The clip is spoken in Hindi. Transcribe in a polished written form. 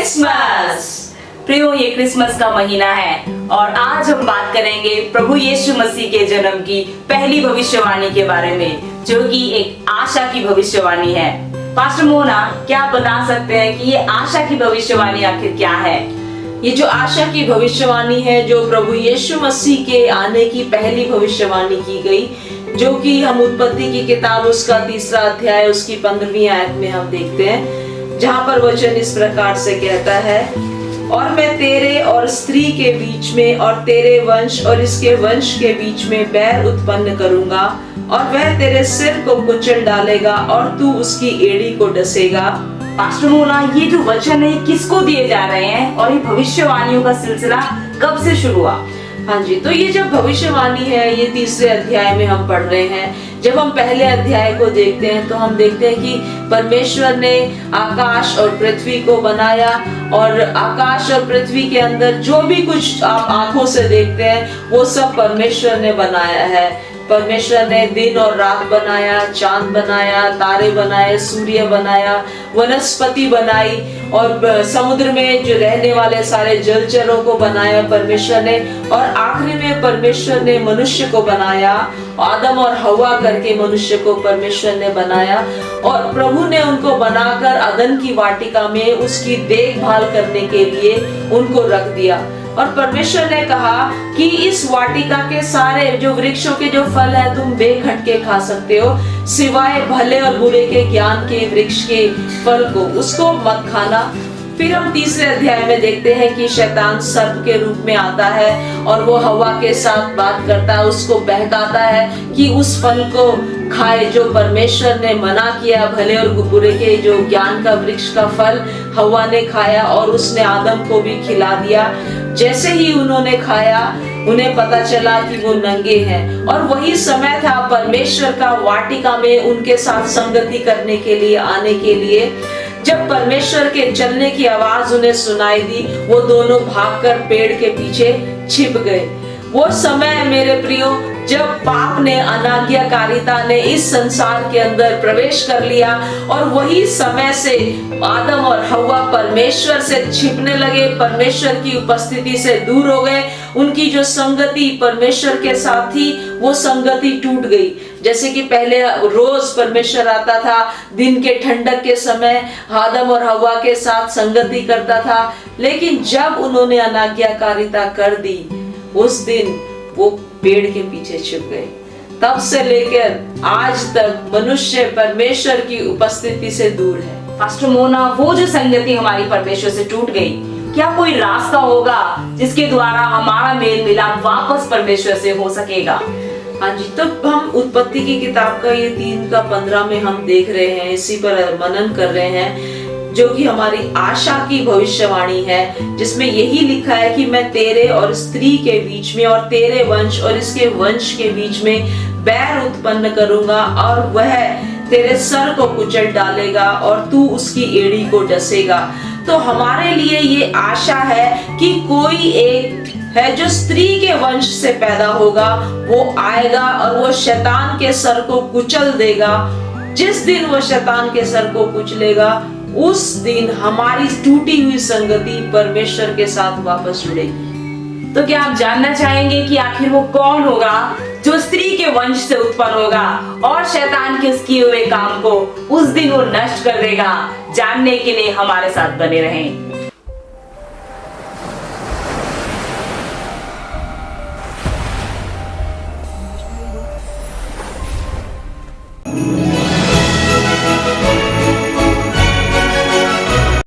क्रिसमस। प्रियो, ये क्रिसमस का महीना है और आज हम बात करेंगे प्रभु यीशु मसीह के जन्म की पहली भविष्यवाणी के बारे में, जो कि एक आशा की भविष्यवाणी है। पास्टर मोना, क्या आप बता सकते हैं कि ये आशा की भविष्यवाणी आखिर क्या है? ये जो आशा की भविष्यवाणी है, जो प्रभु यीशु मसीह के आने की पहली भविष्यवाणी की गई, जो कि हम उत्पत्ति की किताब उसका 3रा अध्याय उसकी 15वीं आयत में हम देखते हैं, जहाँ पर वचन इस प्रकार से कहता है, और मैं तेरे और स्त्री के बीच में और तेरे वंश और इसके वंश के बीच में बैर उत्पन्न करूंगा और वह तेरे सिर को कुचल डालेगा और तू उसकी एड़ी को डसेगा। पास्टर मोना, ये जो वचन है किसको दिए जा रहे हैं और ये भविष्यवाणियों का सिलसिला कब से शुरू हुआ? हाँ जी, तो ये जब भविष्यवाणी है, ये 3रे अध्याय में हम पढ़ रहे हैं। जब हम पहले अध्याय को देखते हैं तो हम देखते हैं कि परमेश्वर ने आकाश और पृथ्वी को बनाया, और आकाश और पृथ्वी के अंदर जो भी कुछ आप आंखों से देखते हैं वो सब परमेश्वर ने बनाया है। परमेश्वर ने दिन और रात बनाया, चांद बनाया, तारे बनाए, सूर्य बनाया, वनस्पति बनाई, और समुद्र में जो रहने वाले सारे जलचरों को बनाया परमेश्वर ने, और आखिरी में परमेश्वर ने मनुष्य को बनाया। आदम और हवा करके मनुष्य को परमेश्वर ने बनाया, और प्रभु ने उनको बनाकर अदन की वाटिका में उसकी देखभाल करने के लिए उनको रख दिया। और परमेश्वर ने कहा कि इस वाटिका के सारे जो वृक्षों के जो फल है तुम बेखटके खा सकते हो, सिवाय भले और बुरे के ज्ञान के वृक्ष के फल को, उसको मत खाना। फिर हम 3रे अध्याय में देखते हैं कि शैतान सर्प के रूप में आता है और वो हवा के साथ बात करता है, उसको बहकाता है कि उस फल को खाए जो परमेश्वर ने मना किया। भले और बुरे के जो ज्ञान का वृक्ष का फल हवा ने खाया और उसने आदम को भी खिला दिया। जैसे ही उन्होंने खाया, उन्हें पता चला कि वो नंगे हैं, और वही समय था परमेश्वर का वाटिका में उनके साथ संगति करने के लिए आने के लिए। जब परमेश्वर के चलने की आवाज उन्हें सुनाई दी, वो दोनों भागकर पेड़ के पीछे छिप गए। वो समय मेरे प्रियो, जब पाप ने, अनाज्ञाकारिता ने इस संसार के अंदर प्रवेश कर लिया, और वही समय से आदम और हवा परमेश्वर से छिपने लगे, परमेश्वर की उपस्थिति से दूर हो गए। उनकी जो संगति परमेश्वर के साथ थी वो संगति टूट गई। जैसे कि पहले रोज परमेश्वर आता था, दिन के ठंडक के समय आदम और हवा के साथ संगति करता था, लेकिन जब उन्होंने अनाज्ञाकारिता कर दी, उस दिन वो पेड़ के पीछे छिप गए। तब से लेकर आज तक मनुष्य परमेश्वर की उपस्थिति से दूर है। पास्टर मोना, वो जो संगति हमारी परमेश्वर से टूट गई, क्या कोई रास्ता होगा जिसके द्वारा हमारा मेल मिलाप वापस परमेश्वर से हो सकेगा? हाँ जी, तो हम उत्पत्ति की किताब का ये 3:15 में हम देख रहे हैं, इसी पर मनन कर रहे हैं, जो कि हमारी आशा की भविष्यवाणी है, जिसमें यही लिखा है कि मैं तेरे और स्त्री के बीच में और तेरे वंश और इसके वंश के बीच में बैर उत्पन्न करूंगा और वह तेरे सर को कुचल डालेगा और तू उसकी एड़ी को डसेगा। तो हमारे लिए ये आशा है कि कोई एक है जो स्त्री के वंश से पैदा होगा, वो आएगा और वो शैतान के सर को कुचल देगा। जिस दिन वो शैतान के सर को कुचलेगा, उस दिन हमारी टूटी हुई संगति परमेश्वर के साथ वापस जुड़ेगी। तो क्या आप जानना चाहेंगे कि आखिर वो कौन होगा जो स्त्री के वंश से उत्पन्न होगा और शैतान के किए हुए काम को उस दिन वो नष्ट कर देगा? जानने के लिए हमारे साथ बने रहें।